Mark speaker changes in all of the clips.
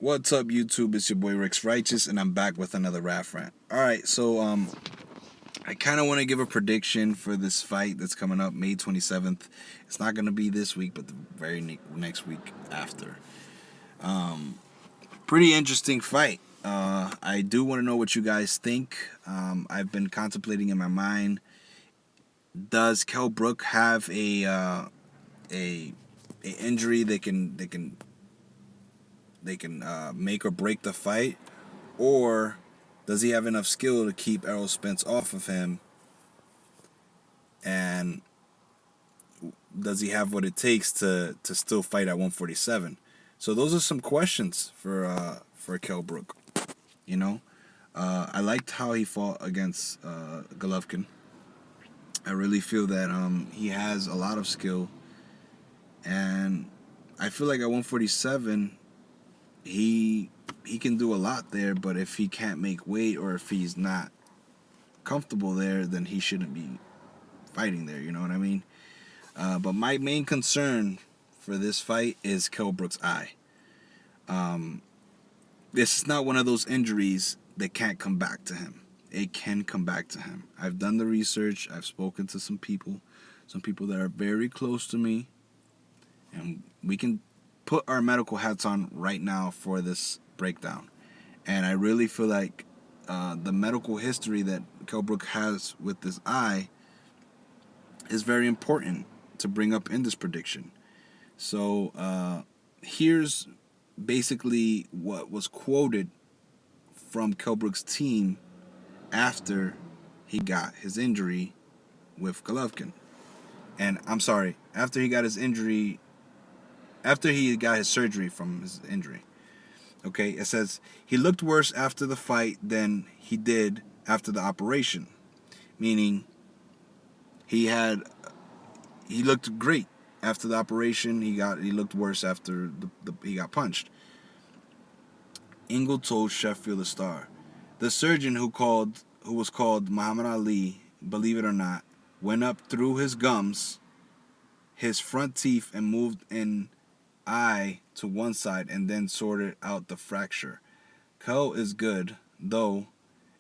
Speaker 1: What's up, YouTube? It's your boy Rick's Righteous, and I'm back with another rap rant. All right, so I kind of want to give a prediction for this fight that's coming up May 27th. It's not gonna be this week, but the very next week after. Pretty interesting fight. I do want to know what you guys think. I've been contemplating in my mind: does Kell Brook have a injury that can make or break the fight, or does he have enough skill to keep Errol Spence off of him? And does he have what it takes to still fight at 147? So those are some questions for Kell Brook. You know, I liked how he fought against Golovkin. I really feel that he has a lot of skill, and I feel like at 147 he can do a lot there. But if he can't make weight, or if he's not comfortable there, then he shouldn't be fighting there. You know what I mean? But my main concern for this fight is Kell Brook's eye. This is not one of those injuries that can't come back to him. It can come back to him. I've done the research. I've spoken to some people that are very close to me, and we can put our medical hats on right now for this breakdown. And I really feel like the medical history that Kell Brook has with this eye is very important to bring up in this prediction. So here's basically what was quoted from Kell Brook's team after he got his injury with Golovkin. And I'm sorry, after he got his surgery from his injury. Okay, it says he looked worse after the fight than he did after the operation, meaning he looked great after the operation. He looked worse after he got punched. Ingle told Sheffield the Star, the surgeon who was called Muhammad Ali, believe it or not, went up through his gums, his front teeth, and moved an eye to one side and then sorted out the fracture. Kell is good, though,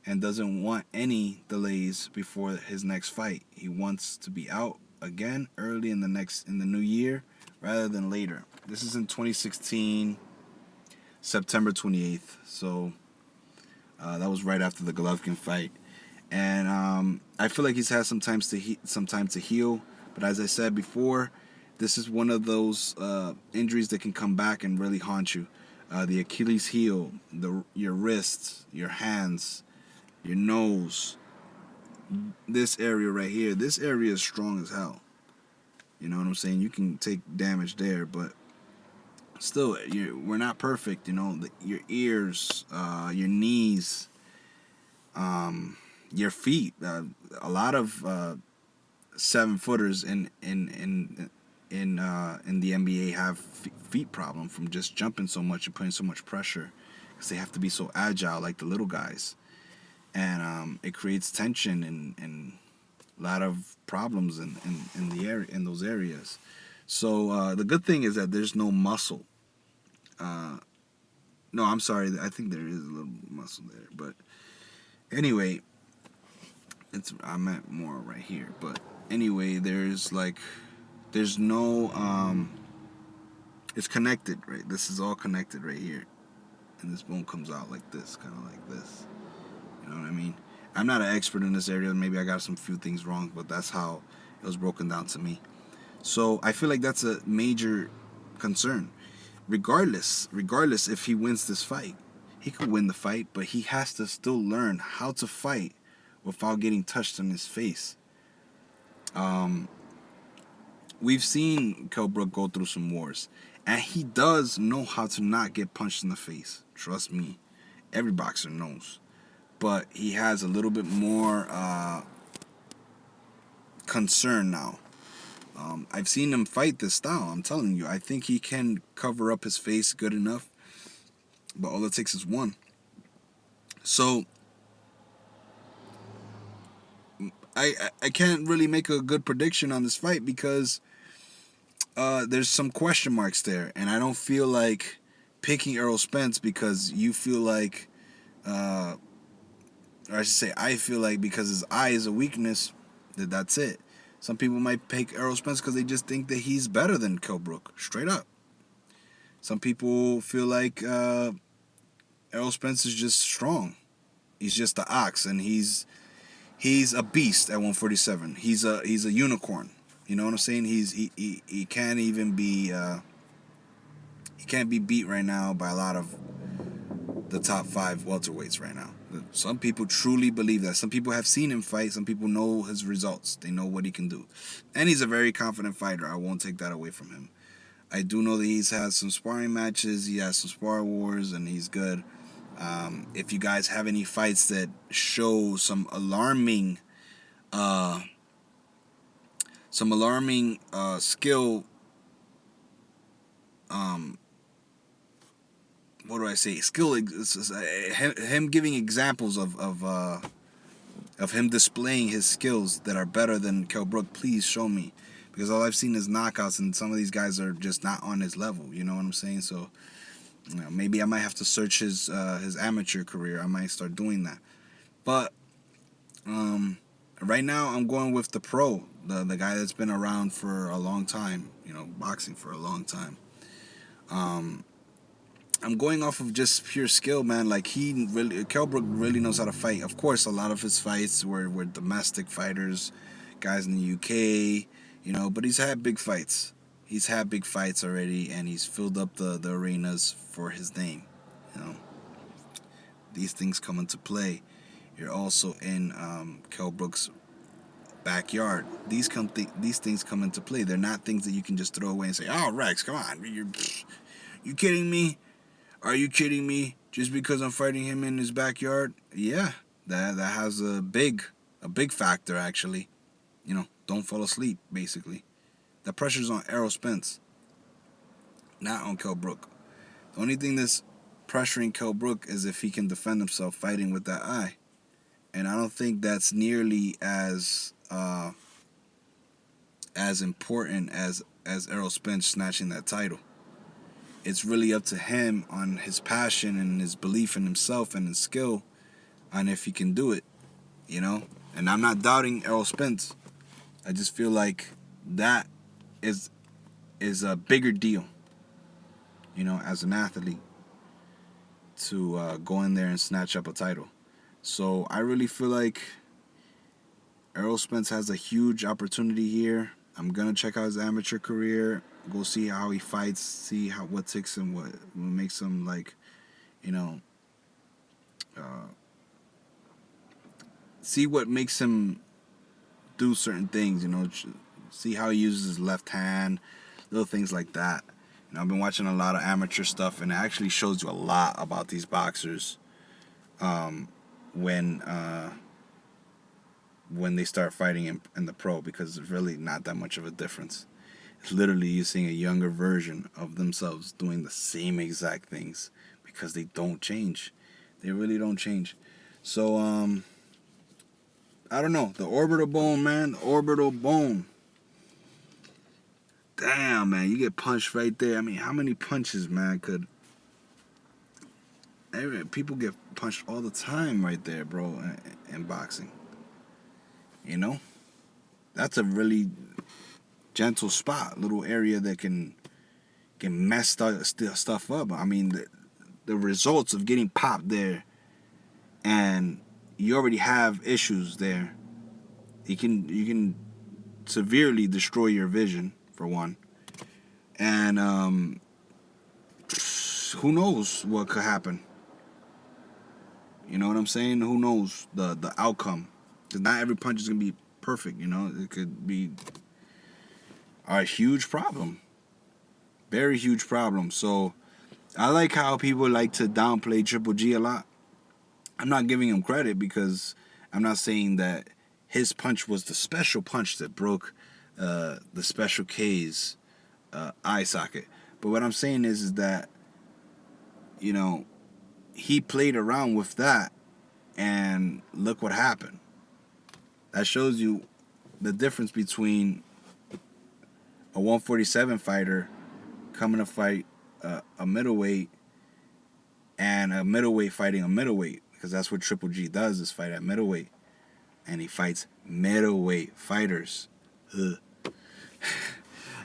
Speaker 1: and doesn't want any delays before his next fight. He wants to be out again early in the new year rather than later. This is in 2016, September 28th. So that was right after the Golovkin fight, and I feel like he's had some time to heal. But as I said before, this is one of those injuries that can come back and really haunt you. The Achilles heel, your wrists, your hands, your nose, this area right here. This area is strong as hell. You know what I'm saying? You can take damage there, but still, we're not perfect. You know, your ears, your knees, your feet. A lot of 7-footers in the NBA have feet problem from just jumping so much and putting so much pressure, because they have to be so agile like the little guys, and it creates tension and a lot of problems in those areas. So the good thing is that there's no muscle. No, I'm sorry. I think there is a little muscle there, but anyway, I meant more right here. But anyway, there's no it's connected, right? This is all connected right here, and this bone comes out like this, kind of like this. You know what I mean? I'm not an expert in this area. Maybe I got some few things wrong, but that's how it was broken down to me. So I feel like that's a major concern. Regardless if he wins this fight, he could win the fight, but he has to still learn how to fight without getting touched in his face. We've seen Kell Brook go through some wars, and he does know how to not get punched in the face. Trust me, every boxer knows. But he has a little bit more concern now. I've seen him fight this style. I'm telling you, I think he can cover up his face good enough, but all it takes is one. So I can't really make a good prediction on this fight, because there's some question marks there, and I don't feel like picking Errol Spence because you feel like, or I should say, I feel like because his eye is a weakness, that's it. Some people might pick Errol Spence because they just think that he's better than Kell Brook, straight up. Some people feel like Errol Spence is just strong. He's just the ox, and he's a beast at 147. He's a unicorn. You know what I'm saying? He can't even be he can't be beat right now by a lot of the top 5 welterweights right now. Some people truly believe that. Some people have seen him fight. Some people know his results. They know what he can do, and he's a very confident fighter. I won't take that away from him. I do know that he's had some sparring matches. He has some spar wars, and he's good. If you guys have any fights that show some alarming skill, what do I say? Skill. Him giving examples of him displaying his skills that are better than Kell Brook. Please show me, because all I've seen is knockouts, and some of these guys are just not on his level. You know what I'm saying? So, maybe I might have to search his amateur career. I might start doing that. But right now, I'm going with the pro, the guy that's been around for a long time. Boxing for a long time. I'm going off of just pure skill, man. Like, Kell Brook really knows how to fight. Of course, a lot of his fights were domestic fighters, guys in the UK, but he's had big fights. He's had big fights already, and he's filled up the arenas for his name. These things come into play. You're also in Kell Brook's backyard. These things come into play. They're not things that you can just throw away and say, "Oh, Rex, come on, you kidding me? Are you kidding me? Just because I'm fighting him in his backyard?" Yeah, that has a big factor, actually. Don't fall asleep, basically. The pressure's on Errol Spence, not on Kell Brook. The only thing that's pressuring Kell Brook is if he can defend himself fighting with that eye. And I don't think that's nearly as important as Errol Spence snatching that title. It's really up to him on his passion and his belief in himself and his skill on if he can do it, And I'm not doubting Errol Spence. I just feel like that is a bigger deal, as an athlete, to go in there and snatch up a title. So I really feel like Errol Spence has a huge opportunity here. I'm gonna check out his amateur career, go see how he fights, see what ticks him, what makes him see what makes him do certain things. See how he uses his left hand, little things like that. I've been watching a lot of amateur stuff, and it actually shows you a lot about these boxers when they start fighting in the pro, because there's really not that much of a difference. It's literally you seeing a younger version of themselves doing the same exact things, because they don't change. They really don't change. So, I don't know. The orbital bone, man. The orbital bone. Damn, man. You get punched right there. I mean, how many punches, man, people get punched all the time right there, bro, in boxing. That's a really gentle spot, little area that can mess stuff up. I mean, the results of getting popped there, and you already have issues there. You can severely destroy your vision, for one, and who knows what could happen. You know what I'm saying? Who knows the outcome? Because not every punch is gonna be perfect. It could be a huge problem, very huge problem. So I like how people like to downplay Triple G a lot. I'm not giving him credit, because I'm not saying that his punch was the special punch that broke the Special K's eye socket. But what I'm saying is that, he played around with that, and look what happened. That shows you the difference between a 147 fighter coming to fight a middleweight and a middleweight fighting a middleweight, because that's what Triple G does, is fight at middleweight, and he fights middleweight fighters. Ugh.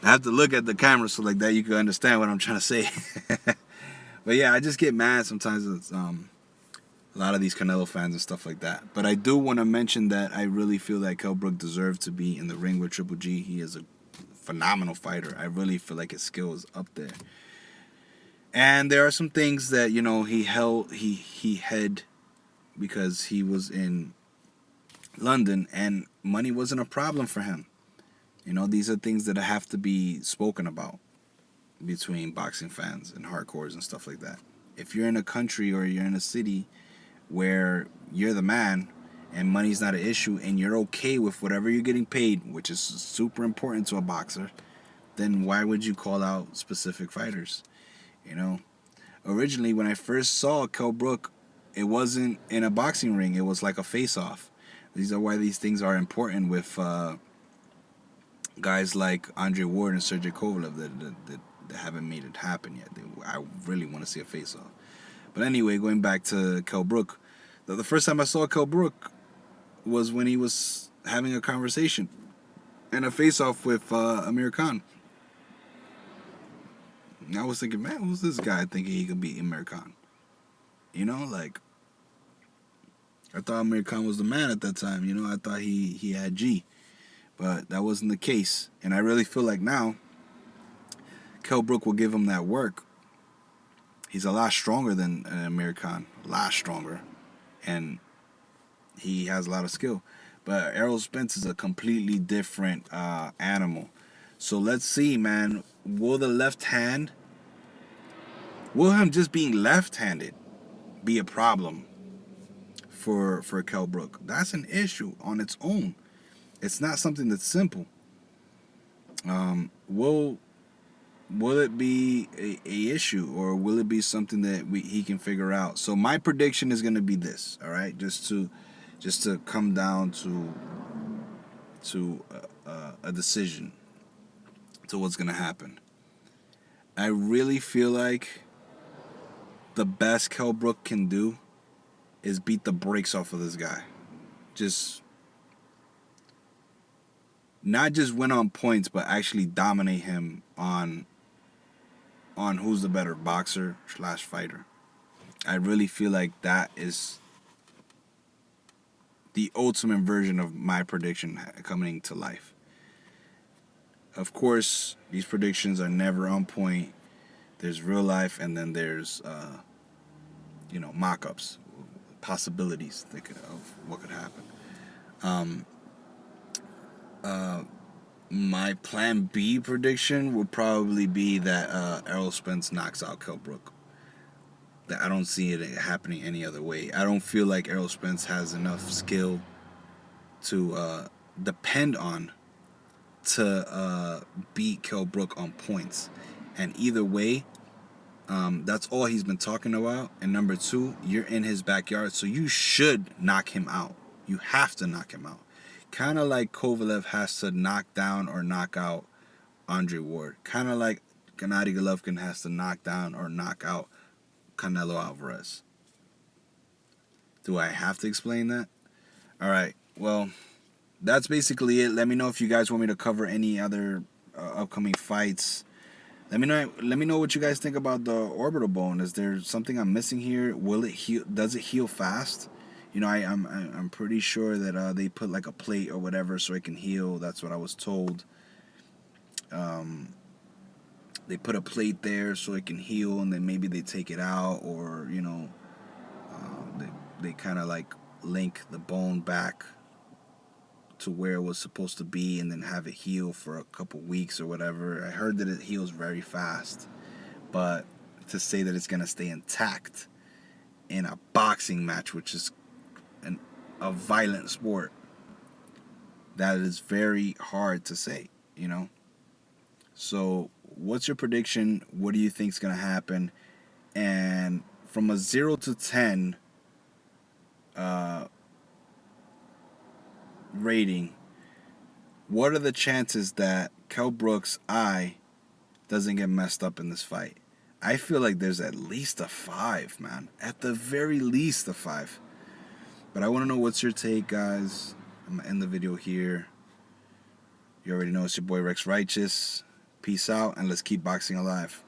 Speaker 1: I have to look at the camera so like that you can understand what I'm trying to say. But yeah, I just get mad sometimes with a lot of these Canelo fans and stuff like that. But I do want to mention that I really feel that Kell Brook deserved to be in the ring with Triple G. He is a phenomenal fighter. I really feel like his skill is up there. And there are some things that, you know, he had because he was in London and money wasn't a problem for him. You know, these are things that have to be spoken about between boxing fans and hardcores and stuff like that. If you're in a country or you're in a city where you're the man and money's not an issue and you're okay with whatever you're getting paid, which is super important to a boxer, then why would you call out specific fighters? You know, originally when I first saw Kell Brook, it wasn't in a boxing ring. It was like a face-off. These are why these things are important with guys like Andre Ward and Sergey Kovalev that haven't made it happen yet. I really want to see a face-off. But anyway, going back to Kell Brook, the first time I saw Kell Brook was when he was having a conversation and a face-off with Amir Khan. And I was thinking, man, who's this guy thinking he could beat Amir Khan? You know, like, I thought Amir Khan was the man at that time. You know, I thought he had G. But that wasn't the case. And I really feel like now Kell Brook will give him that work. He's a lot stronger than Amir Khan. A lot stronger. And he has a lot of skill. But Errol Spence is a completely different animal. So let's see, man. Will the left hand, will him just being left-handed be a problem for Kell Brook? That's an issue on its own. It's not something that's simple. Will it be a issue, or will it be something that he can figure out? So my prediction is going to be this, all right? Just to come down to a decision to what's going to happen. I really feel like the best Kell Brook can do is beat the brakes off of this guy. Just not just win on points, but actually dominate him on who's the better boxer / fighter. I really feel like that is the ultimate version of my prediction coming to life. Of course, these predictions are never on point. There's real life, and then there's mock-ups, possibilities of what could happen. My plan B prediction would probably be that Errol Spence knocks out Kell Brook. That I don't see it happening any other way. I don't feel like Errol Spence has enough skill to depend on to beat Kell Brook on points. And either way, that's all he's been talking about. And number two, you're in his backyard, so you should knock him out. You have to knock him out. Kind of like Kovalev has to knock down or knock out Andre Ward. Kind of like Gennady Golovkin has to knock down or knock out Canelo Alvarez. Do I have to explain that? All right. Well, that's basically it. Let me know if you guys want me to cover any other upcoming fights. Let me know what you guys think about the orbital bone. Is there something I'm missing here? Will it heal? Does it heal fast? You know, I'm pretty sure that they put like a plate or whatever so it can heal. That's what I was told. They put a plate there so it can heal, and then maybe they take it out, or they kind of like link the bone back to where it was supposed to be, and then have it heal for a couple weeks or whatever. I heard that it heals very fast, but to say that it's gonna stay intact in a boxing match, which is a violent sport, that is very hard to say, you know. So what's your prediction? What do you think is going to happen? And from a 0 to 10 rating, what are the chances that Kell Brook's eye doesn't get messed up in this fight? I feel like there's at least a 5, man. At the very least a 5. But I want to know what's your take, guys. I'm going to end the video here. You already know it's your boy Rex Righteous. Peace out, and let's keep boxing alive.